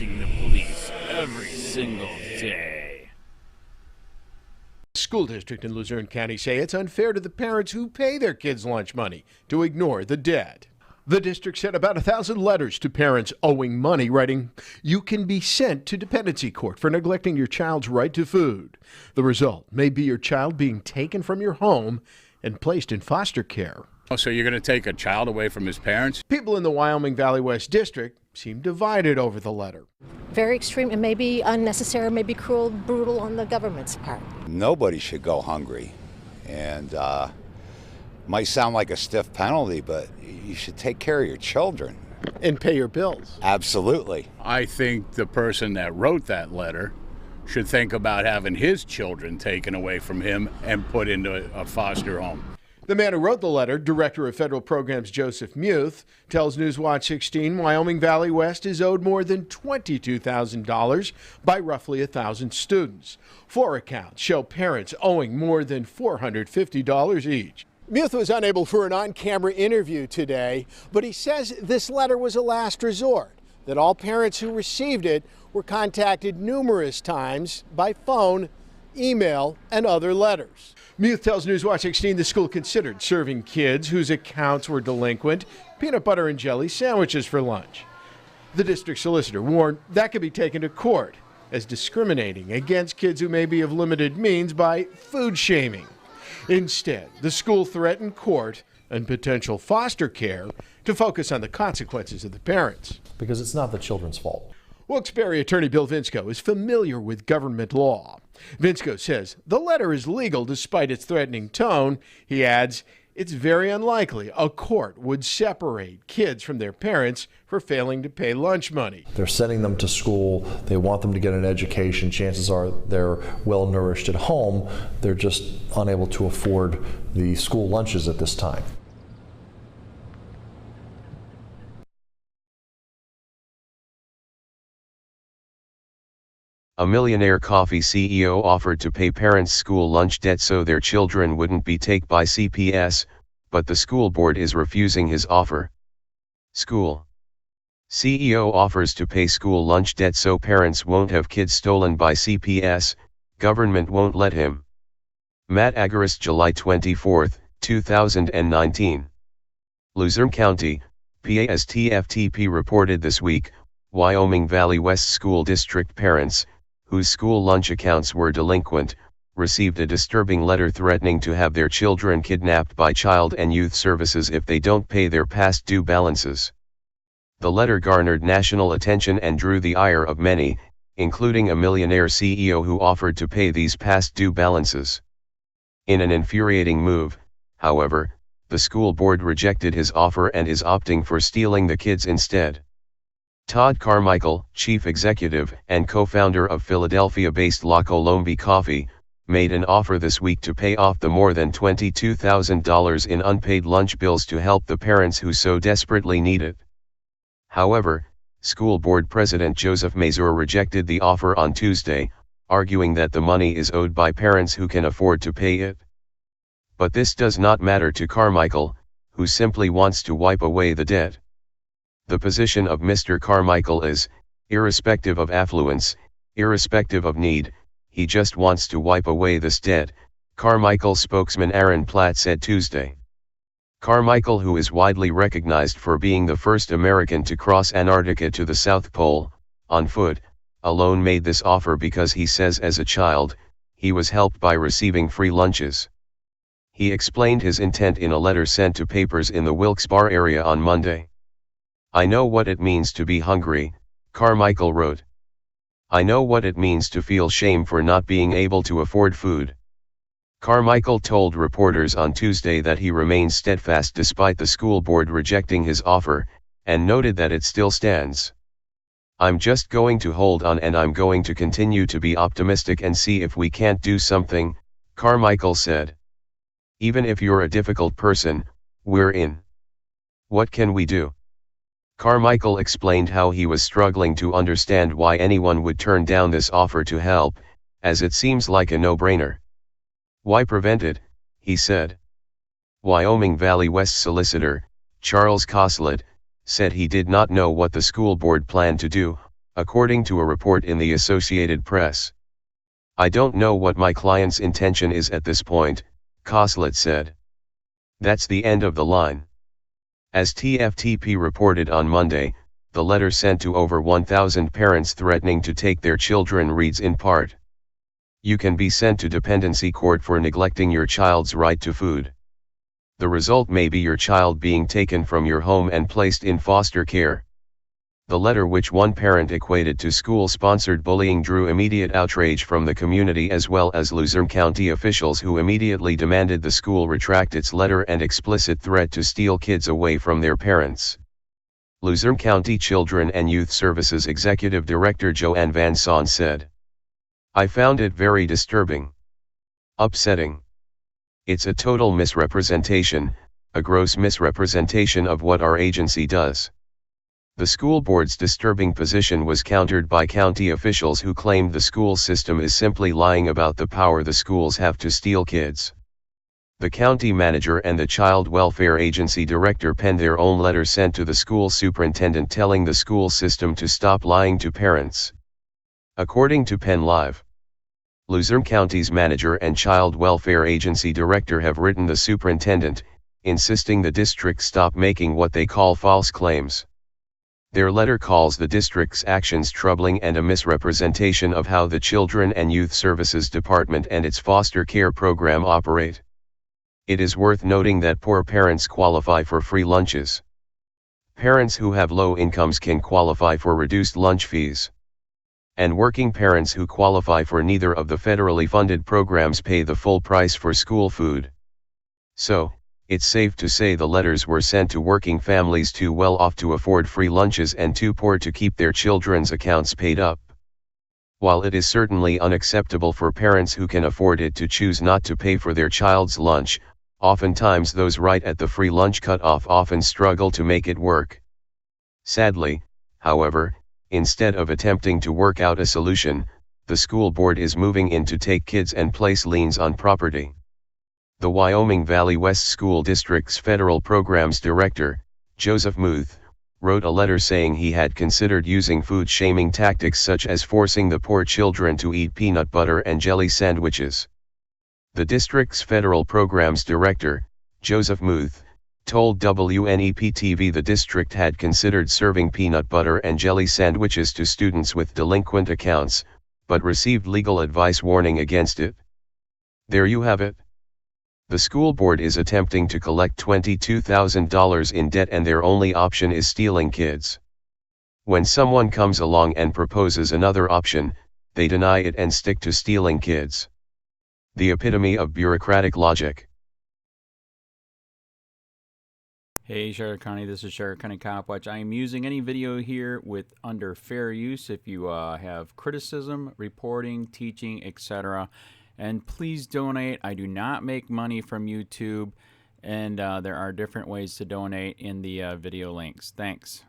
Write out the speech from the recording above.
facing the police every single day. School district in Luzerne County say it's unfair to the parents who pay their kids' lunch money to ignore the debt. The district sent about 1,000 letters to parents owing money, writing, "You can be sent to dependency court for neglecting your child's right to food. The result may be your child being taken from your home and placed in foster care." Oh, so you're going to take a child away from his parents? People in the Wyoming Valley West District seem divided over the letter. Very extreme and maybe unnecessary, maybe cruel, brutal on the government's part. Nobody should go hungry, and might sound like a stiff penalty, but you should take care of your children. And pay your bills. Absolutely. I think the person that wrote that letter should think about having his children taken away from him and put into a foster home. The man who wrote the letter, Director of Federal Programs Joseph Muth, tells Newswatch 16 Wyoming Valley West is owed more than $22,000 by roughly 1,000 students. 4 accounts show parents owing more than $450 each. Muth was unable for an on-camera interview today, but he says this letter was a last resort, that all parents who received it were contacted numerous times by phone, email, and other letters. Muth tells Newswatch 16 the school considered serving kids whose accounts were delinquent peanut butter and jelly sandwiches for lunch. The district solicitor warned that could be taken to court as discriminating against kids who may be of limited means by food shaming. Instead, the school threatened court and potential foster care to focus on the consequences of the parents. Because it's not the children's fault. Wilkes-Barre attorney Bill Wingo is familiar with government law. Wingo says the letter is legal despite its threatening tone. He adds, it's very unlikely a court would separate kids from their parents for failing to pay lunch money. They're sending them to school. They want them to get an education. Chances are they're well nourished at home. They're just unable to afford the school lunches at this time. A millionaire coffee CEO offered to pay parents' school lunch debt so their children wouldn't be taken by CPS, but the school board is refusing his offer. School CEO offers to pay school lunch debt so parents won't have kids stolen by CPS, government won't let him. Matt Agarist, July 24, 2019. Luzerne County, PASTFTP reported this week, Wyoming Valley West School District parents, whose school lunch accounts were delinquent, received a disturbing letter threatening to have their children kidnapped by Child and Youth Services if they don't pay their past due balances. The letter garnered national attention and drew the ire of many, including a millionaire CEO who offered to pay these past due balances. In an infuriating move, however, the school board rejected his offer and is opting for stealing the kids instead. Todd Carmichael, chief executive and co-founder of Philadelphia-based La Colombe Coffee, made an offer this week to pay off the more than $22,000 in unpaid lunch bills to help the parents who so desperately need it. However, school board president Joseph Mazur rejected the offer on Tuesday, arguing that the money is owed by parents who can afford to pay it. But this does not matter to Carmichael, who simply wants to wipe away the debt. The position of Mr. Carmichael is, irrespective of affluence, irrespective of need, he just wants to wipe away this debt, Carmichael spokesman Aaron Platt said Tuesday. Carmichael, who is widely recognized for being the first American to cross Antarctica to the South Pole, on foot, alone made this offer because he says as a child, he was helped by receiving free lunches. He explained his intent in a letter sent to papers in the Wilkes-Barre area on Monday. I know what it means to be hungry, Carmichael wrote. I know what it means to feel shame for not being able to afford food. Carmichael told reporters on Tuesday that he remains steadfast despite the school board rejecting his offer, and noted that it still stands. I'm just going to hold on and I'm going to continue to be optimistic and see if we can't do something, Carmichael said. Even if you're a difficult person, we're in. What can we do? Carmichael explained how he was struggling to understand why anyone would turn down this offer to help, as it seems like a no-brainer. Why prevent it, he said. Wyoming Valley West solicitor, Charles Koslett, said he did not know what the school board planned to do, according to a report in the Associated Press. "I don't know what my client's intention is at this point," Koslett said. "That's the end of the line." As TFTP reported on Monday, the letter sent to over 1,000 parents threatening to take their children reads in part, "You can be sent to dependency court for neglecting your child's right to food. The result may be your child being taken from your home and placed in foster care." The letter, which one parent equated to school-sponsored bullying, drew immediate outrage from the community as well as Luzerne County officials, who immediately demanded the school retract its letter and explicit threat to steal kids away from their parents. Luzerne County Children and Youth Services Executive Director Joanne Van Son said, "I found it very disturbing. Upsetting. It's a total misrepresentation, a gross misrepresentation of what our agency does." The school board's disturbing position was countered by county officials who claimed the school system is simply lying about the power the schools have to steal kids. The county manager and the child welfare agency director penned their own letter sent to the school superintendent telling the school system to stop lying to parents. According to Penn Live, Luzerne County's manager and child welfare agency director have written the superintendent, insisting the district stop making what they call false claims. Their letter calls the district's actions troubling and a misrepresentation of how the Children and Youth Services Department and its foster care program operate. It is worth noting that poor parents qualify for free lunches. Parents who have low incomes can qualify for reduced lunch fees. And working parents who qualify for neither of the federally funded programs pay the full price for school food. So, it's safe to say the letters were sent to working families too well off to afford free lunches and too poor to keep their children's accounts paid up. While it is certainly unacceptable for parents who can afford it to choose not to pay for their child's lunch, oftentimes those right at the free lunch cutoff often struggle to make it work. Sadly, however, instead of attempting to work out a solution, the school board is moving in to take kids and place liens on property. The Wyoming Valley West School District's Federal Programs Director, Joseph Muth, wrote a letter saying he had considered using food-shaming tactics such as forcing the poor children to eat peanut butter and jelly sandwiches. The district's Federal Programs Director, Joseph Muth, told WNEP-TV the district had considered serving peanut butter and jelly sandwiches to students with delinquent accounts, but received legal advice warning against it. There you have it. The school board is attempting to collect $22,000 in debt and their only option is stealing kids. When someone comes along and proposes another option, they deny it and stick to stealing kids. The epitome of bureaucratic logic. Hey Charlotte County, this is Charlotte County COPWATCH. I am using any video here with under fair use if you have criticism, reporting, teaching, etc. And please donate. I do not make money from YouTube, and there are different ways to donate in the video links. Thanks.